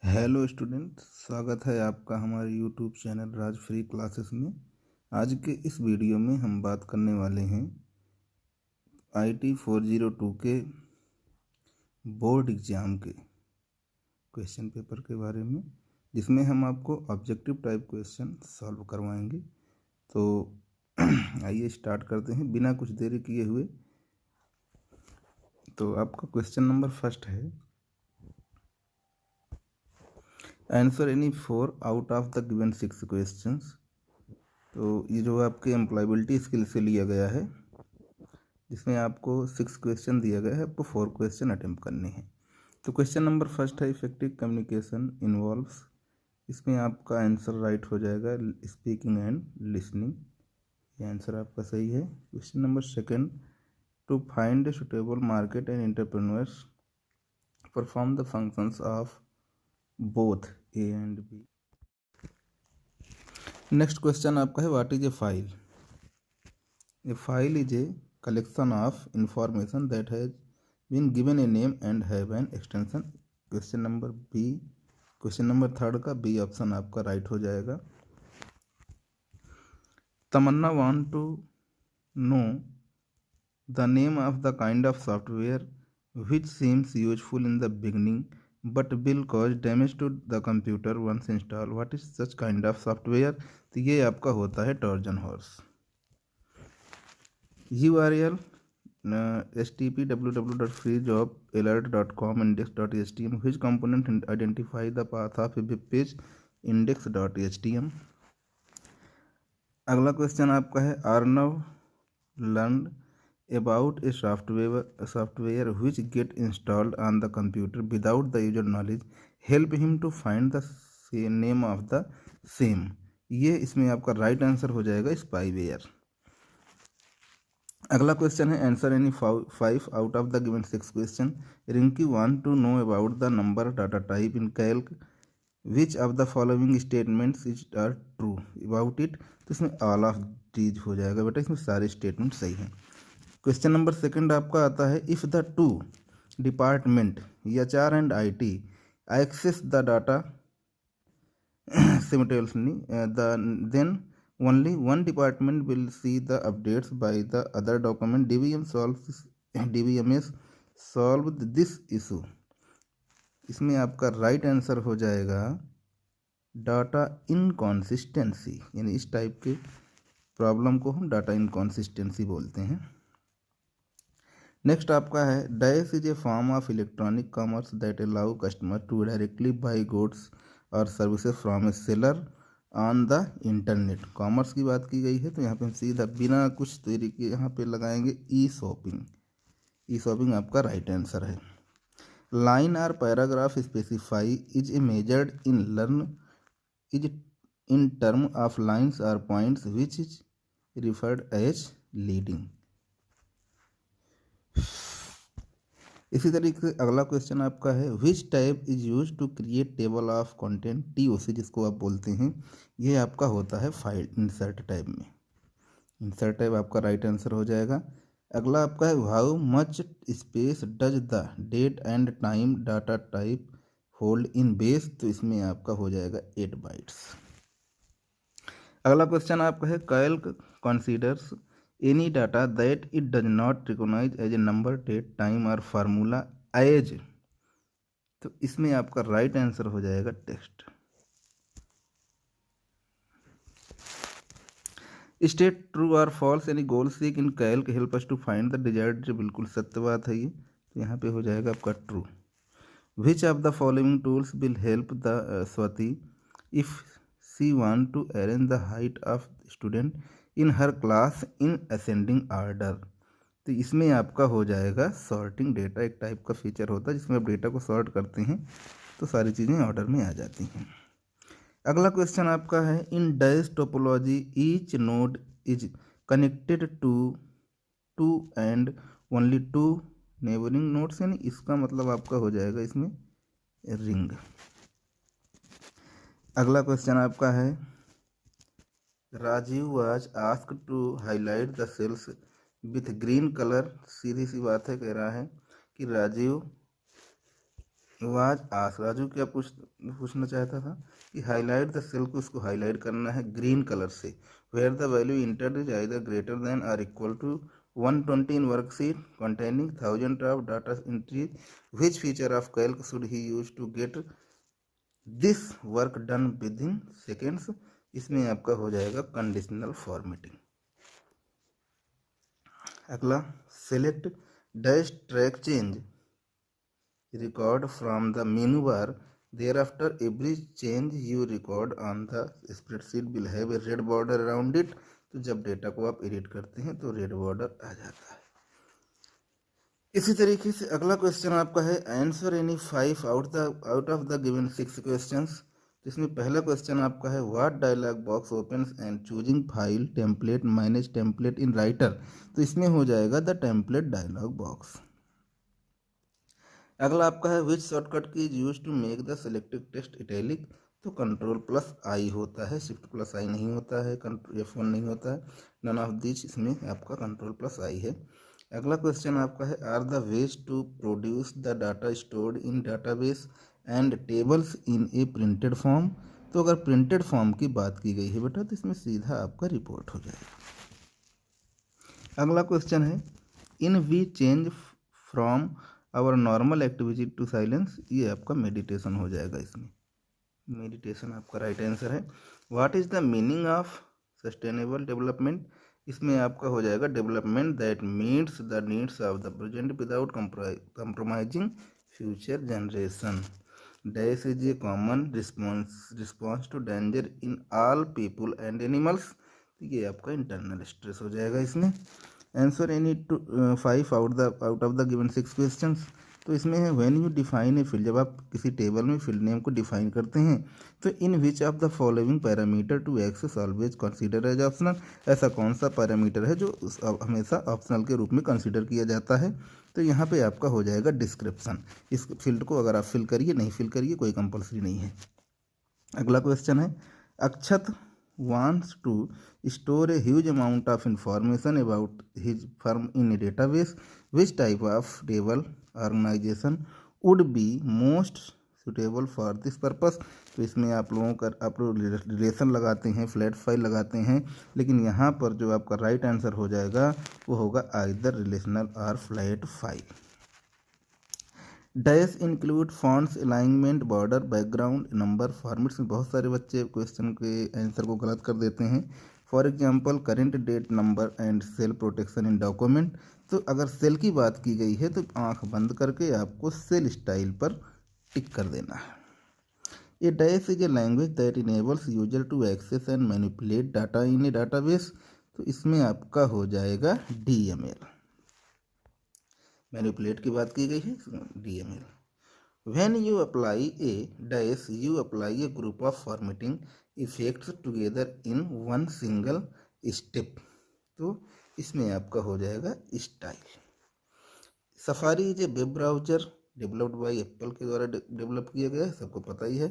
Hello student, स्वागत है आपका हमारे यूट्यूब चैनल राज फ्री क्लासेस में। आज के इस वीडियो में हम बात करने वाले हैं IT 402 के बोर्ड एग्ज़ाम के क्वेश्चन पेपर के बारे में, जिसमें हम आपको ऑब्जेक्टिव टाइप क्वेश्चन सॉल्व करवाएंगे। तो आइए स्टार्ट करते हैं बिना कुछ देरी किए हुए। तो आपका क्वेश्चन नंबर फर्स्ट है, answer any 4 out of the given 6 questions. तो ये जो आपके एम्प्लॉयबिलिटी स्किल से लिया गया है, जिसमें आपको 6 क्वेश्चन दिया गया है, आपको 4 क्वेश्चन अटेम्प्ट करने हैं। तो क्वेश्चन नंबर फर्स्ट है, इफेक्टिव कम्युनिकेशन इन्वॉल्व्स। इसमें आपका आंसर राइट हो जाएगा स्पीकिंग एंड लिसनिंग, ये आंसर आपका सही है। Question number second, to find a suitable market and entrepreneurs perform the functions of both A and B. Next question आपका है, what is a file. A file is a collection of information that has been given a name and have an extension। Question number B, question number third का B option आपका right हो जाएगा। Tamanna want to know the name of the kind of software which seems useful in the beginning but will cause damage to the computer once install. What is such kind of software. तो ये आपका होता है Trojan horse. URL http www.freejobalert.com index.htm which component identify the path of a web page index.htm। अगला question आपका है, Arnav learn about a software which get installed on the computer without the user knowledge, help him to find the name of the same। ये इसमें आपका right answer हो जाएगा spyware. अगला question है, answer any 5 out of the given 6 question. Rinki want to know about the number data type in Calc which of the following statements is are true about it. तो इसमें all of these हो जाएगा बेटा, इसमें सारे statement सही हैं। Question number second आपका आता है, if the two department HR and IT access the data simultaneously, then only one department will see the updates by the other document। DBMS solve this issue। इसमें आपका right answer हो जाएगा data इनकॉन्सिस्टेंसी, यानी इस type के problem को हम data इनकॉन्सिस्टेंसी बोलते हैं। नेक्स्ट आपका है, dash is a form of electronic commerce that allow customer to directly buy goods और services from a seller on the internet. Commerce की बात की गई है, तो यहाँ पे हम सीधा बिना कुछ देरी के यहाँ पे लगाएंगे ई शॉपिंग। ई शॉपिंग आपका राइट आंसर है। Line or paragraph specify is a measured in learn is in term of lines or points which is referred as leading. इसी तरीके से अगला क्वेश्चन आपका है, which type is use to create table of content. TOC जिसको आप बोलते हैं, ये आपका होता है फाइल इंसर्ट टाइप में। इंसर्ट टाइप आपका राइट आंसर हो जाएगा। अगला आपका है, how much space does the date and time data type hold in base. तो इसमें आपका हो जाएगा 8 बाइट्स। अगला क्वेश्चन आपका है, Calc considers any data that it does not recognize as a number, date, time और फार्मूला एज। तो इसमें आपका राइट आंसर हो जाएगा टेक्स्ट। स्टेट ट्रू और फॉल्स यानी goal seek in Calc help us to find the desired. जो बिल्कुल सत्य बात है ये, तो यहाँ पे हो जाएगा आपका true. Which of the following tools will help the Swati if she want to arrange the height of student in her class in ascending order. तो इसमें आपका हो जाएगा सॉर्टिंग डेटा। एक टाइप का फीचर होता है जिसमें आप डेटा को सॉर्ट करते हैं तो सारी चीज़ें ऑर्डर में आ जाती हैं। अगला क्वेश्चन आपका है, in dash topology each node is connected to two and only two neighbouring nodes, यानी इसका मतलब आपका हो जाएगा इसमें रिंग। अगला क्वेश्चन आपका है, Rajiv was asked to highlight the cells with green colour. सीधी सी बात है, कह रहा है कि राजीव वाज आस राजू क्या पूछना चाहता था कि हाईलाइट द सेल को उसको हाईलाइट करना है ग्रीन कलर से where the value enter is either greater than और equal to 120 in worksheet containing 1000 of data entries which feature of Calc should he use to get this work done within seconds. इसमें आपका हो जाएगा conditional formatting. अगला select dash track change record from the menu bar. Thereafter every change you record on the spreadsheet will have a red border around it। तो जब data को आप edit करते हैं तो रेड बॉर्डर आ जाता है। इसी तरीके से अगला क्वेश्चन आपका है answer any 5 out of the given 6 questions. तो इसमें पहला क्वेश्चन आपका है what dialog box opens and choosing file template manage template in Writer. तो इसमें हो जाएगा द टेम्पलेट डायलॉग बॉक्स। अगला आपका है which shortcut key is use to make the selected text italic. तो कंट्रोल प्लस आई होता है, शिफ्ट प्लस आई नहीं होता है, F1 नहीं होता है, नन ऑफ दिस इसमें आपका कंट्रोल प्लस आई है। अगला क्वेश्चन आपका है are the ways to produce the data stored in database and tables in a printed form. तो अगर प्रिंटेड फॉर्म की बात की गई है बेटा तो इसमें सीधा आपका रिपोर्ट हो जाएगा। अगला क्वेश्चन है in we change from our normal activity to silence. ये आपका मेडिटेशन हो जाएगा, इसमें मेडिटेशन आपका राइट आंसर है। What is the meaning of sustainable development. इसमें आपका हो जाएगा development that meets the needs of the present without compromising future generation. Dash is a common response to danger in all people and animals. ये आपका internal stress हो जाएगा इसमें। Answer any 5 out of the given 6 questions. तो इसमें है when you define a field, जब आप किसी टेबल में फील्ड नेम को डिफाइन करते हैं तो in which of the following parameter to access always consider as optional. ऐसा कौन सा पैरामीटर है जो हमेशा ऑप्शनल के रूप में कंसीडर किया जाता है। तो यहाँ पे आपका हो जाएगा डिस्क्रिप्शन। इस फील्ड को अगर आप फिल करिए नहीं फिल करिए कोई कंपल्सरी नहीं है। अगला क्वेश्चन है अक्षत wants to store a huge amount of information about his firm in a database. Which type of table organization would be most suitable for this purpose। तो इसमें आप लोग रिलेशन लगाते हैं, फ्लैट फाइल लगाते हैं, लेकिन यहाँ पर जो आपका राइट आंसर हो जाएगा वो होगा आइदर रिलेशनल और flat file. Dash include fonts alignment border background number formats में बहुत सारे बच्चे क्वेश्चन के आंसर को गलत कर देते हैं। For example current date number and cell protection in document. तो अगर सेल की बात की गई है तो आंख बंद करके आपको सेल स्टाइल पर टिक कर देना है। A dash is a language that enables user to access and manipulate data in a database. तो इसमें आपका हो जाएगा DML। मैनिपुलेट की बात की गई है DML। When you apply A dash you apply A group of formatting effects together in one single step. तो इसमें आपका हो जाएगा style. Safari is a web browser developed by Apple के द्वारा डेवलप किया गया है, सबको पता ही है।